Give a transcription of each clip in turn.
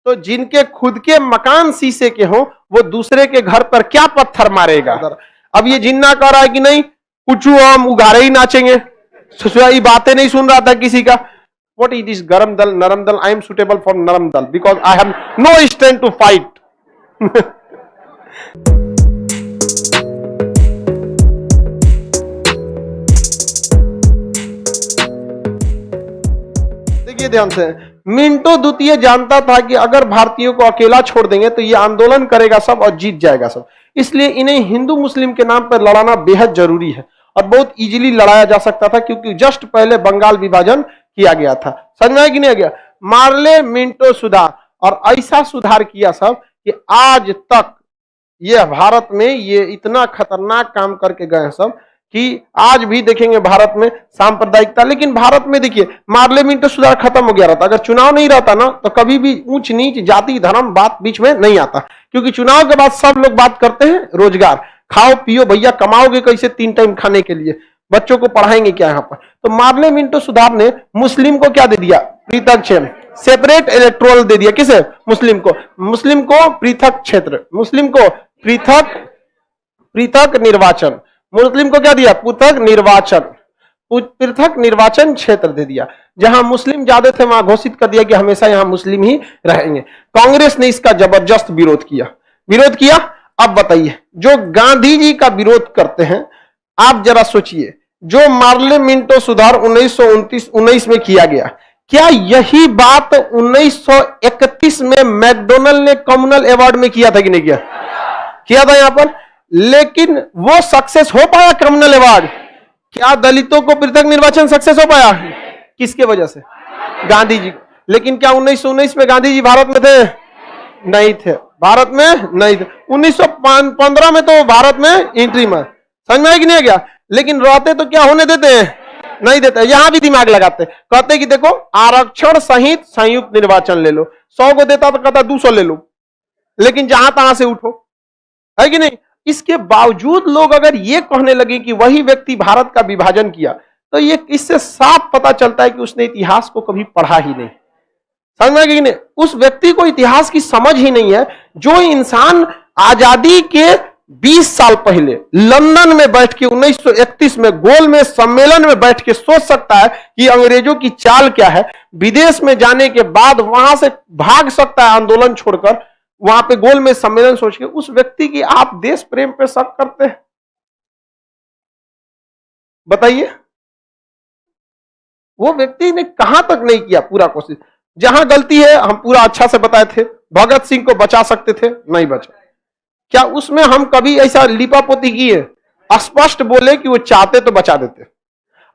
तो जिनके खुद के मकान शीशे के हो वो दूसरे के घर पर क्या पत्थर मारेगा। अब ये जिन्ना कह रहा है कि नहीं कुछ हम उगारे ही नाचेंगे, ये बातें नहीं सुन रहा था किसी का। What is this गरम दल नरम दल? I am suitable for नरम दल because I have no strength to fight. देखिए ध्यान से, मिंटो द्वितीय जानता था कि अगर भारतीयों को अकेला छोड़ देंगे तो ये आंदोलन करेगा सब और जीत जाएगा सब, इसलिए इन्हें हिंदू मुस्लिम के नाम पर लड़ाना बेहद जरूरी है और बहुत इजीली लड़ाया जा सकता था क्योंकि जस्ट पहले बंगाल विभाजन किया गया था। समझ में कि नहीं आ गया? मार्ले मिंटो सुधार, और ऐसा सुधार किया सब कि आज तक ये भारत में ये इतना खतरनाक काम करके गए हैं सब कि आज भी देखेंगे भारत में सांप्रदायिकता। लेकिन भारत में देखिए मार्ले मिंटो सुधार खत्म हो गया रहता, अगर चुनाव नहीं रहता ना तो कभी भी ऊंच नीच जाति धर्म बात बीच में नहीं आता, क्योंकि चुनाव के बाद सब लोग बात करते हैं रोजगार, खाओ पियो भैया, कमाओगे कैसे 3 टाइम खाने के लिए, बच्चों को पढ़ाएंगे क्या यहाँ पर। तो मार्ले मिंटो सुधार ने मुस्लिम को क्या दे दिया? पृथक क्षेत्र, सेपरेट इलेक्टोरल दे दिया। किसे? मुस्लिम को पृथक क्षेत्र, मुस्लिम को पृथक निर्वाचन, मुस्लिम को क्या दिया? पृथक निर्वाचन क्षेत्र दे दिया। जहां मुस्लिम ज्यादा थे वहां घोषित कर दिया कि हमेशा यहां मुस्लिम ही रहेंगे। कांग्रेस ने इसका जबरदस्त विरोध किया। अब बताइए, जो गांधी जी का विरोध करते हैं, आप जरा सोचिए, जो मार्ले मिंटो सुधार 1919 में किया गया, क्या यही बात 1931 में मैकडोनल्ड ने कम्युनल अवार्ड में किया था कि नहीं किया था यहां पर? लेकिन वो सक्सेस हो पाया कम्युनल अवार्ड? क्या दलितों को पृथक निर्वाचन सक्सेस हो पाया? किसके वजह से? गांधी जी। लेकिन क्या 1919 में गांधी जी भारत में थे? नहीं थे, भारत में नहीं थे। 1915 में तो भारत में एंट्री में, समझ में कि नहीं गया? लेकिन रहते तो क्या होने देते हैं? नहीं देते। यहां भी दिमाग लगाते, कहते कि देखो आरक्षण सहित संयुक्त निर्वाचन ले लो, 100 को देता तो कहता 200 ले लो, लेकिन जहां तहां से उठो, है कि नहीं? इसके बावजूद लोग अगर ये कहने लगे कि वही व्यक्ति भारत का विभाजन किया, तो ये इससे साफ पता चलता है कि उसने इतिहास को कभी पढ़ा ही नहीं। समझ में कि नहीं? उस व्यक्ति को इतिहास की समझ ही नहीं है। जो इंसान आजादी के 20 साल पहले लंदन में बैठ के 1931 में गोल में सम्मेलन में बैठ के सोच सकता है कि अंग्रेजों की चाल क्या है, विदेश में जाने के बाद वहां से भाग सकता है आंदोलन छोड़कर, वहां पे गोल में सम्मेलन सोच के, उस व्यक्ति की आप देश प्रेम पे शक करते हैं? बताइए, वो व्यक्ति ने कहां तक नहीं किया पूरा कोशिश। जहां गलती है हम पूरा अच्छा से बताए थे, भगत सिंह को बचा सकते थे, नहीं बचा। क्या उसमें हम कभी ऐसा लिपापोती किए? स्पष्ट बोले कि वो चाहते तो बचा देते।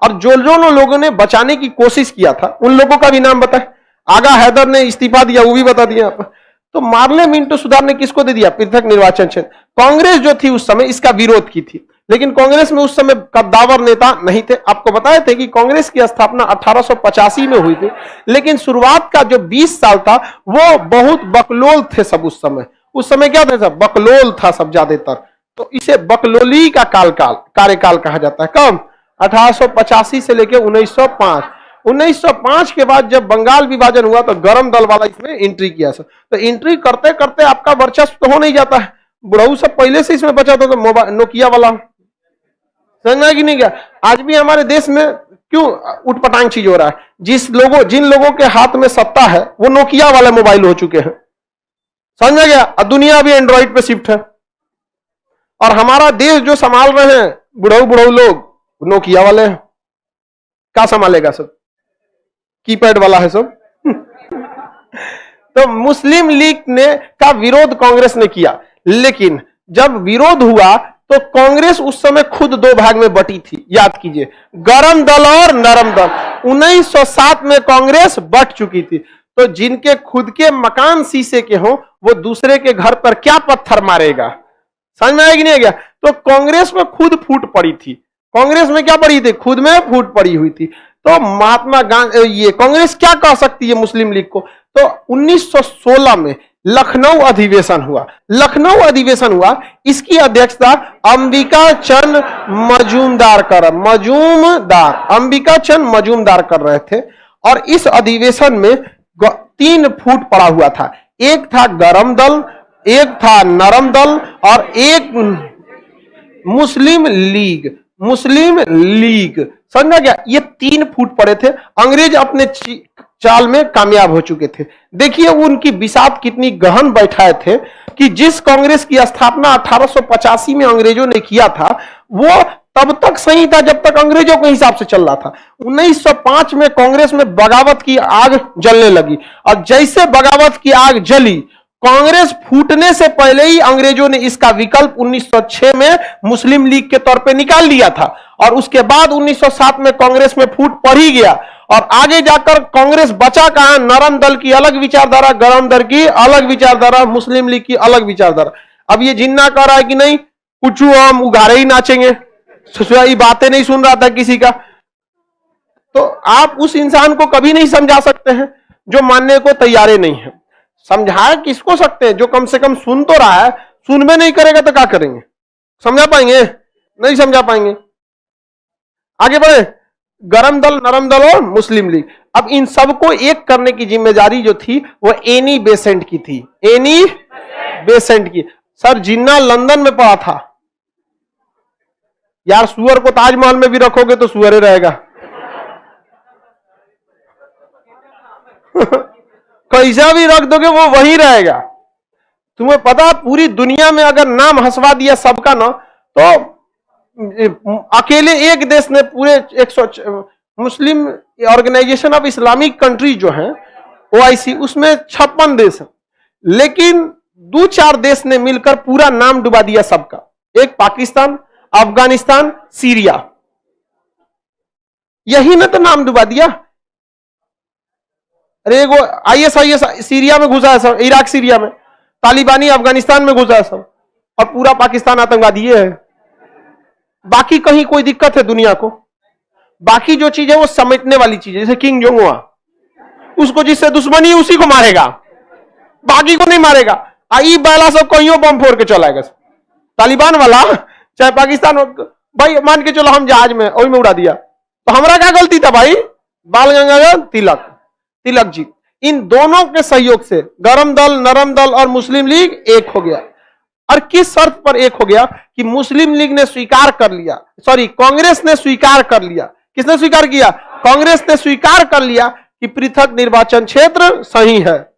और जो लोगों ने बचाने की कोशिश किया था उन लोगों का भी नाम बताए। आगा हैदर ने इस्तीफा दिया, वो भी बता दिया आप। तो मार्ले मिंटो सुधार ने किसको दे दिया? पृथक निर्वाचन क्षेत्र। कांग्रेस जो थी उस समय इसका विरोध की थी, लेकिन कांग्रेस में उस समय कद्दावर नेता नहीं थे। आपको बताए थे कि कांग्रेस की स्थापना 1885 में हुई थी, लेकिन शुरुआत का जो 20 साल था वो बहुत बकलोल थे सब। उस समय क्या था सब? बकलोल था सब ज्यादातर। तो इसे बकलोली का कार्यकाल कहा जाता है। कब? 1885 से लेकर 1905। 1905 के बाद जब बंगाल विभाजन हुआ तो गरम दल वाला इसमें एंट्री किया। तो एंट्री करते करते आपका वर्चस्व तो हो नहीं जाता है, बुढ़ऊ सब पहले से इसमें बचा था। तो मोबाइल नोकिया वाला, समझना कि नहीं क्या? आज भी हमारे देश में क्यों उटपटांग चीज हो रहा है? जिन लोगों के हाथ में सत्ता है वो नोकिया वाले मोबाइल हो चुके हैं, समझ गया? दुनिया भी एंड्रॉइड पे शिफ्ट है, और हमारा देश जो संभाल रहे हैं बुढ़ऊ लोग नोकिया वाले हैं। क्या संभालेगा? सब कीपैड वाला है सब। तो मुस्लिम लीग का विरोध कांग्रेस ने किया, लेकिन जब विरोध हुआ तो कांग्रेस उस समय खुद 2 भाग में बटी थी। याद कीजिए, गरम दल और नरम दल। 1907 में कांग्रेस बट चुकी थी। तो जिनके खुद के मकान शीशे के हों वो दूसरे के घर पर क्या पत्थर मारेगा? समझ में आएगी नहीं गया? तो कांग्रेस में खुद फूट पड़ी थी। कांग्रेस में क्या पड़ी थी? खुद में फूट पड़ी हुई थी। तो महात्मा गांधी, ये कांग्रेस क्या कह सकती है मुस्लिम लीग को? तो 1916 में लखनऊ अधिवेशन हुआ। इसकी अध्यक्षता अंबिका चंद मजूमदार कर रहे थे। और इस अधिवेशन में 3 फुट पड़ा हुआ था। एक था गरम दल, एक था नरम दल और एक मुस्लिम लीग। मुस्लिम लीग समझा गया। ये 3 फूट पड़े थे। अंग्रेज अपने चाल में कामयाब हो चुके थे। देखिए उनकी बिसात कितनी गहन बैठाए थे कि जिस कांग्रेस की स्थापना 1885 में अंग्रेजों ने किया था वो तब तक सही था जब तक अंग्रेजों के हिसाब से चल रहा था। 1905 में कांग्रेस में बगावत की आग जलने लगी और जैसे बगावत की आग जली, कांग्रेस फूटने से पहले ही अंग्रेजों ने इसका विकल्प 1906 में मुस्लिम लीग के तौर पे निकाल लिया था और उसके बाद 1907 में कांग्रेस में फूट पड़ ही गया और आगे जाकर कांग्रेस बचा कहां? नरम दल की अलग विचारधारा, गरम दल की अलग विचारधारा, मुस्लिम लीग की अलग विचारधारा। अब ये जिन्ना कह रहा है कि नहीं कुछ हम उगारे ही नाचेंगे, बातें नहीं सुन रहा था किसी का, तो आप उस इंसान को कभी नहीं समझा सकते हैं जो मानने को तैयार नहीं है। समझा किसको सकते हैं? जो कम से कम सुन तो रहा है। सुन में नहीं करेगा तो क्या करेंगे? समझा पाएंगे? नहीं समझा पाएंगे। आगे बढ़े। गरम दल, नरम दल और मुस्लिम लीग। अब इन सबको एक करने की जिम्मेदारी जो थी वो एनी बेसेंट की थी। एनी बेसेंट की। सर जिन्ना लंदन में पढ़ा था यार। सुअर को ताजमहल में भी रखोगे तो सुअर ही रहेगा। कैसा भी रख दोगे वो वही रहेगा। तुम्हें पता पूरी दुनिया में अगर नाम हंसवा दिया सबका ना, तो अकेले एक देश ने पूरे 100 मुस्लिम ऑर्गेनाइजेशन ऑफ इस्लामिक कंट्री जो है OIC, उसमें 56 देश है, लेकिन 2-4 देश ने मिलकर पूरा नाम डुबा दिया सबका। एक पाकिस्तान, अफगानिस्तान, सीरिया, यही ने तो नाम डुबा दिया। अरे वो ISIS सीरिया में घुसा है सब, इराक सीरिया में, तालिबानी अफगानिस्तान में घुसा है सब, और पूरा पाकिस्तान आतंकवादी है। बाकी कहीं कोई दिक्कत है दुनिया को? बाकी जो चीज है वो समेटने वाली चीज है। जैसे किंग जोंग हुआ, उसको जिससे दुश्मनी है उसी को मारेगा, बाकी को नहीं मारेगा। आई बाला सब कहीं बम फोड़ के चलाएगा। तालिबान वाला चाहे पाकिस्तान, भाई मान के चलो हम जहाज में वही में उड़ा दिया, तो हमारा क्या गलती था भाई? बाल गंगाधर तिलक जी, इन दोनों के सहयोग से गरम दल, नरम दल और मुस्लिम लीग एक हो गया। और किस शर्त पर एक हो गया? कि मुस्लिम लीग ने स्वीकार कर लिया, सॉरी कांग्रेस ने स्वीकार कर लिया। किसने स्वीकार किया? कांग्रेस ने स्वीकार कर लिया कि पृथक निर्वाचन क्षेत्र सही है।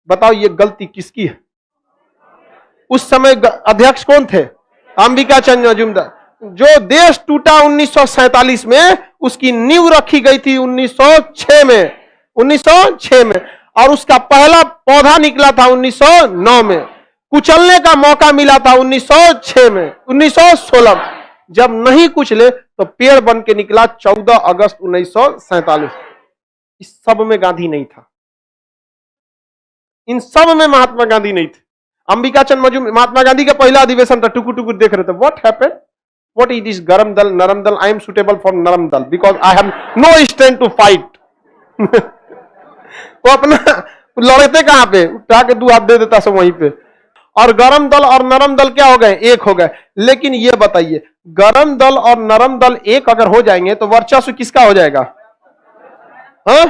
बताओ ये गलती किसकी है? उस समय अध्यक्ष कौन थे? अंबिका चंद्र मजूमदार। जो देश टूटा 1947 में, उसकी नींव रखी गई थी 1906 में, और उसका पहला पौधा निकला था 1909 में। कुचलने का मौका मिला था 1906 में, 1916 में। जब नहीं कुचले तो पेड़ बन के निकला 14 अगस्त 1947। इस सब में गांधी नहीं था, इन सब में महात्मा गांधी नहीं थे। अंबिका चंद्र मजूमदार, महात्मा गांधी का पहला अधिवेशन था, टुकुर टुकुर देख रहे थे। What happened? What is this गरम दल, नरम दल? आई एम सुटेबल फॉर नरम दल because I have no strength to fight. वो अपना लड़ते कहां पे? उठा के 2 हाथ दे देता सब वहीं पे। और गरम दल और नरम दल क्या हो गए? एक हो गए। लेकिन ये बताइए, गरम दल और नरम दल एक अगर हो जाएंगे तो वर्चस्व किसका हो जाएगा? हाँ?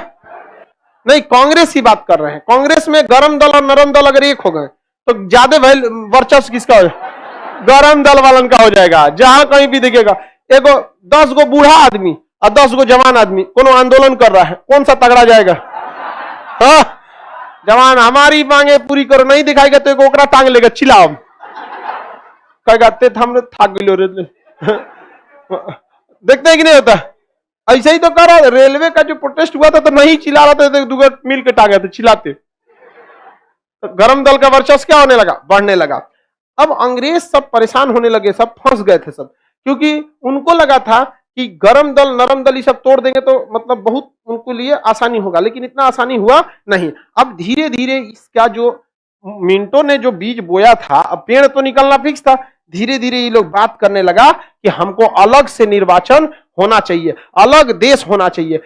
नहीं, कांग्रेस की बात कर रहे हैं। कांग्रेस में गरम दल और नरम दल अगर एक हो गए तो ज्यादा वर्चस्व किसका हो? गरम दल वालन का हो जाएगा। जहां कहीं भी दिखेगा, एगो 10 गो बूढ़ा आदमी और 10 गो जवान आदमी कोनो आंदोलन कर रहा है, कौन सा तगड़ा जाएगा? हाँ? जवान हमारी मांगे पूरी करो, नहीं दिखाएगा तो एक ओकरा टांग लेगा, चिल्लाओ कहेगा ते हमने थाक गइलो रे। देखते हैं कि नहीं होता? ऐसे ही तो कर रहा। रेलवे का जो प्रोटेस्ट हुआ था तो नहीं चिल्ला रहा था, दूसरे मिल के टांगे थे, चिल्लाते। तो गरम दल का वर्चस्व क्या होने लगा? बढ़ने लगा। अब अंग्रेज सब परेशान होने लगे, सब फंस गए थे सब, क्योंकि उनको लगा था कि गरम दल, नरम दल ये सब तोड़ देंगे तो मतलब बहुत उनको लिए आसानी होगा, लेकिन इतना आसानी हुआ नहीं। अब धीरे धीरे इसका जो मिंटो ने जो बीज बोया था, अब पेड़ तो निकलना फिक्स था। धीरे धीरे ये लोग बात करने लगा कि हमको अलग से निर्वाचन होना चाहिए, अलग देश होना चाहिए।